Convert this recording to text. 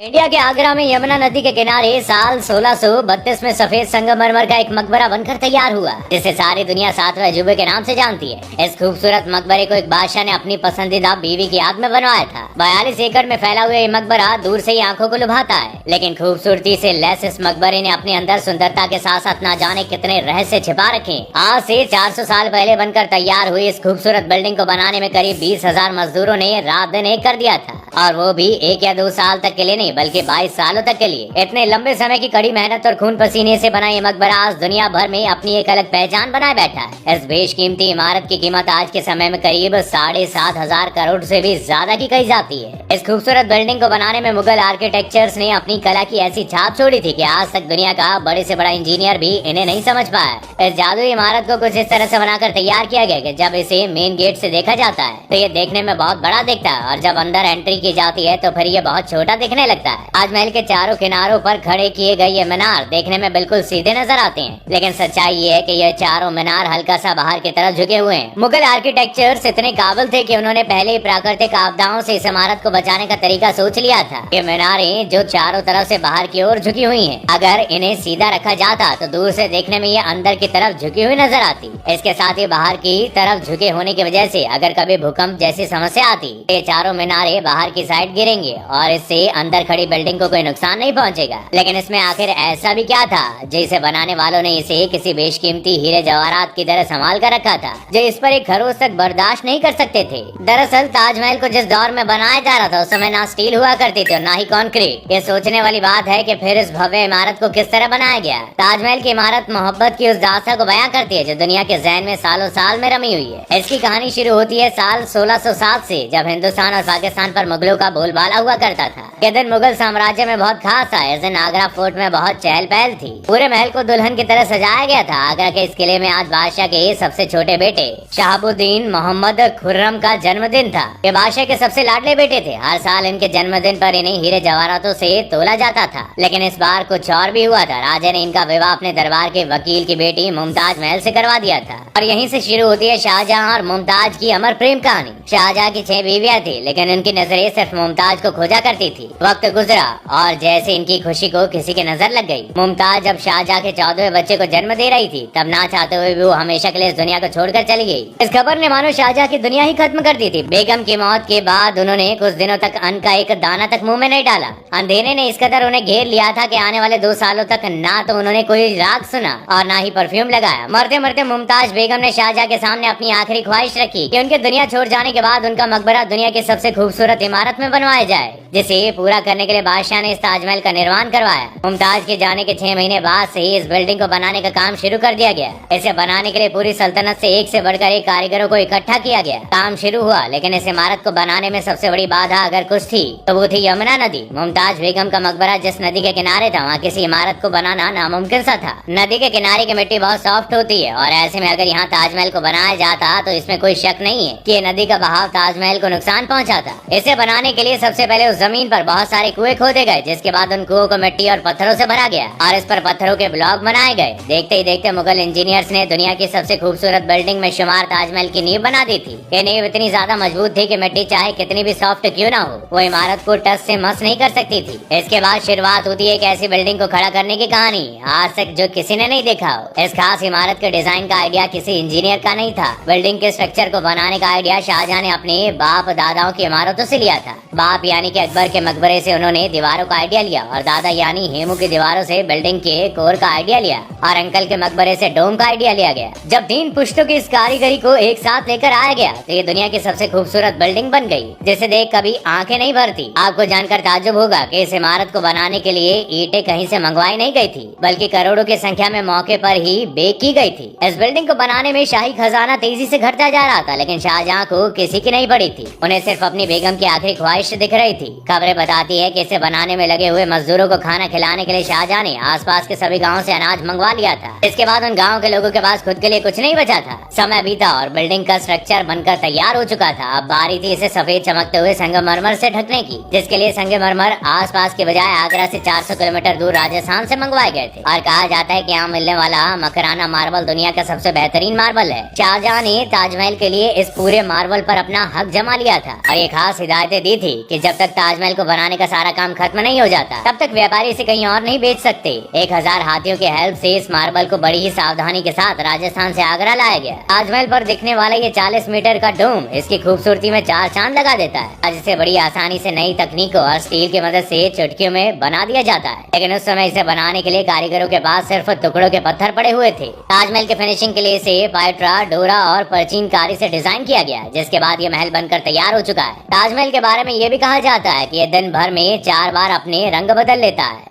India के आगरा में यमुना नदी के किनारे साल 1632 में सफेद संगमरमर का एक मकबरा बनकर तैयार हुआ, जिसे सारी दुनिया सातवें अजूबे के नाम से जानती है। इस खूबसूरत मकबरे को एक बादशाह ने अपनी पसंदीदा बीवी की याद में बनवाया था। 42 एकड़ में फैला हुआ ये मकबरा दूर से ही आंखों को लुभाता है, लेकिन खूबसूरती से लैस इस मकबरे ने अपने अंदर सुंदरता के साथ साथ न जाने कितने रहस्य छिपा रखे। आज से 400 साल पहले बनकर तैयार हुई इस खूबसूरत बिल्डिंग को बनाने में करीब 20,000 मजदूरों ने रात दिन एक कर दिया था, और वो भी 1 या 2 साल तक के लिए नहीं बल्कि 22 सालों तक के लिए। इतने लंबे समय की कड़ी मेहनत और खून पसीने से बना ये मकबरा आज दुनिया भर में अपनी एक अलग पहचान बनाए बैठा है। इस बेशकीमती इमारत की कीमत आज के समय में करीब 7,500 करोड़ से भी ज्यादा की कही जाती है। इस खूबसूरत बिल्डिंग को बनाने में मुगल आर्किटेक्चर्स ने अपनी कला की ऐसी छाप छोड़ी थी कि आज तक दुनिया का बड़े से बड़ा इंजीनियर भी इन्हें नहीं समझ पाया। इस जादुई इमारत को कुछ इस तरह से बनाकर तैयार किया गया कि जब इसे मेन गेट से देखा जाता है तो ये देखने में बहुत बड़ा दिखता है, और जब अंदर एंट्री की जाती है तो फिर ये बहुत छोटा दिखने लगता है। ताजमहल के चारों किनारों पर खड़े किए गए ये मीनार देखने में बिल्कुल सीधे नजर आते हैं, लेकिन सच्चाई ये है कि ये चारों मीनार हल्का सा बाहर की तरफ झुके हुए हैं। मुगल आर्किटेक्चर्स इतने काबिल थे कि उन्होंने पहले ही प्राकृतिक आपदाओं से इस इमारत को बचाने का तरीका सोच लिया था। ये मीनारें जो चारों तरफ से बाहर की ओर झुकी हुई हैं, अगर इन्हें सीधा रखा जाता तो दूर से देखने में ये अंदर की तरफ झुकी हुई नजर आती। इसके साथ ही बाहर की तरफ झुके होने की वजह से अगर कभी भूकंप जैसी समस्या आती तो ये चारों मीनारें बाहर की साइड गिरेंगे और इससे अंदर खड़ी बिल्डिंग को कोई नुकसान नहीं पहुंचेगा। लेकिन इसमें आखिर ऐसा भी क्या था जिसे बनाने वालों ने इसे किसी बेशकीमती हीरे जवाहरात की तरह संभाल कर रखा था, जो इस पर एक खरोच तक बर्दाश्त नहीं कर सकते थे। दरअसल ताजमहल को जिस दौर में बनाया जा रहा था उस समय ना स्टील हुआ करती थी और ना ही कंक्रीट। ये सोचने वाली बात है कि फिर इस भव्य इमारत को किस तरह बनाया गया। ताजमहल की इमारत मोहब्बत की उस दास्तां को बयां करती है जो दुनिया के ज़हन में सालों साल में रमी हुई है। इसकी कहानी शुरू होती है साल 1607 से, जब हिंदुस्तान और पाकिस्तान पर मुगलों का बोलबाला हुआ करता था। ये दिन मुगल साम्राज्य में बहुत खास था। इस दिन आगरा फोर्ट में बहुत चहल पहल थी। पूरे महल को दुल्हन की तरह सजाया गया था। आगरा के इस किले में आज बादशाह के सबसे छोटे बेटे शहाबुद्दीन मोहम्मद खुर्रम का जन्मदिन था। ये बादशाह के सबसे लाडले बेटे थे। हर साल इनके जन्मदिन पर इन्हें हीरे जवाहरातों से तोला जाता था, लेकिन इस बार कुछ और भी हुआ था। राजा ने इनका विवाह अपने दरबार के वकील की बेटी मुमताज महल से करवा दिया था, और यहीं से शुरू होती है शाहजहां और मुमताज की अमर प्रेम कहानी। शाहजहां की 6 बीवियां थी, लेकिन उनकी नजरें सिर्फ मुमताज को खोजा करती थी। वक्त गुजरा और जैसे इनकी खुशी को किसी की नजर लग गई। मुमताज जब शाहजहां के 14वें बच्चे को जन्म दे रही थी, तब ना चाहते हुए भी वो हमेशा के लिए इस दुनिया को छोड़कर चली गई। इस खबर ने मानो शाहजहां की दुनिया ही खत्म कर दी थी। बेगम की मौत के बाद उन्होंने कुछ दिनों तक अन्न का एक दाना तक मुंह में नहीं डाला। अंधेरे ने इस कदर उन्हें घेर लिया था कि आने वाले 2 सालों तक ना तो उन्होंने कोई राग सुना और ना ही परफ्यूम लगाया। मरते मरते मुमताज बेगम ने शाहजहां के सामने अपनी आखिरी ख्वाहिश रखी कि उनके दुनिया छोड़ जाने के बाद उनका मकबरा दुनिया की सबसे खूबसूरत इमारत में बनवाया जाए, जिसे पूरा करने के लिए बादशाह ने इस ताजमहल का निर्माण करवाया। मुमताज के जाने के 6 महीने बाद से ही इस बिल्डिंग को बनाने का काम शुरू कर दिया गया। इसे बनाने के लिए पूरी सल्तनत से एक से बढ़कर एक कारीगरों को इकट्ठा किया गया। काम शुरू हुआ, लेकिन इस इमारत को बनाने में सबसे बड़ी बाधा अगर कुछ थी तो वो थी यमुना नदी। मुमताज बेगम का मकबरा जिस नदी के किनारे था, वहाँ किसी इमारत को बनाना नामुमकिन सा था। नदी के किनारे की मिट्टी बहुत सॉफ्ट होती है, और ऐसे में अगर यहाँ ताजमहल को बनाया जाता तो इसमें कोई शक नहीं है कि नदी का बहाव ताजमहल को नुकसान पहुँचाता। इसे बनाने के लिए सबसे पहले उस जमीन पर बहुत सारे कुएं खोदे गए, जिसके बाद उन कुओं को मिट्टी और पत्थरों से भरा गया और इस पर पत्थरों के ब्लॉक बनाए गए। देखते ही देखते मुगल इंजीनियर्स ने दुनिया की सबसे खूबसूरत बिल्डिंग में शुमार ताजमहल की नींव बना दी थी। ये नींव इतनी ज्यादा मजबूत थी कि मिट्टी चाहे कितनी भी सॉफ्ट क्यों ना हो, वो इमारत को टस से मस नहीं कर सकती थी। इसके बाद शुरुआत होती है एक ऐसी बिल्डिंग को खड़ा करने की कहानी आज तक जो किसी ने नहीं देखा हो। इस खास इमारत के डिजाइन का आइडिया किसी इंजीनियर का नहीं था। बिल्डिंग के स्ट्रक्चर को बनाने का आइडिया शाहजहां ने अपने बाप दादाओं की इमारतों से लिया था। बाप यानी कि अकबर के मकबरे से उन्होंने दीवारों का आइडिया लिया, और दादा यानी हेमू की दीवारों से बिल्डिंग के कोर का आइडिया लिया, और अंकल के मकबरे से डोम का आइडिया लिया गया। जब 3 पुश्तों की इस कारीगरी को एक साथ लेकर आया गया तो ये दुनिया की सबसे खूबसूरत बिल्डिंग बन गई, जिसे देख कभी आंखें नहीं भरती। आपको जानकर ताज्जुब होगा कि इस इमारत को बनाने के लिए ईंटें कहीं से मंगवाई नहीं गई थी, बल्कि करोड़ों की संख्या में मौके पर ही बेक की गई थी। इस बिल्डिंग को बनाने में शाही खजाना तेजी से घटता जा रहा था, लेकिन शाहजहां को किसी की नहीं पड़ी थी। उन्हें सिर्फ अपनी बेगम की आखिरी ख्वाहिश दिख रही थी। खबरें बताती है कि इसे बनाने में लगे हुए मजदूरों को खाना खिलाने के लिए शाहजहां ने आसपास के सभी गांवों से अनाज मंगवा लिया था। इसके बाद उन गांवों के लोगों के पास खुद के लिए कुछ नहीं बचा था। समय बीता और बिल्डिंग का स्ट्रक्चर बनकर तैयार हो चुका था। अब बारी थी इसे सफेद चमकते हुए संगमरमर से ढकने की, जिसके लिए संगमरमर आसपास के बजाय आगरा से 400 किलोमीटर दूर राजस्थान से मंगवाए गए थे। और कहा जाता है कि यहाँ मिलने वाला मकराना मार्बल दुनिया का सबसे बेहतरीन मार्बल है। शाहजहां ने ताजमहल के लिए इस पूरे मार्बल पर अपना हक जमा लिया था, और ये खास हिदायतें दी थी कि जब तक ताजमहल को बनाने का सारा काम खत्म नहीं हो जाता, तब तक व्यापारी इसे कहीं और नहीं बेच सकते। 1000 हाथियों के हेल्प से इस मार्बल को बड़ी ही सावधानी के साथ राजस्थान से आगरा लाया गया। ताजमहल पर दिखने वाला ये 40 मीटर का डोम इसकी खूबसूरती में 4 चांद लगा देता है। आज इसे बड़ी आसानी से नई तकनीकों और स्टील की मदद से चुटकियों में बना दिया जाता है, लेकिन उस समय इसे बनाने के लिए कारीगरों के पास सिर्फ टुकड़ों के पत्थर पड़े हुए थे। ताजमहल के फिनिशिंग के लिए इसे पाइट्रा, डोरा और प्राचीन कारी से डिजाइन किया गया, जिसके बाद ये महल बनकर तैयार हो चुका है। ताजमहल के बारे में ये भी कहा जाता है कि ये दिन भर में 4 बार अपने रंग बदल लेता है।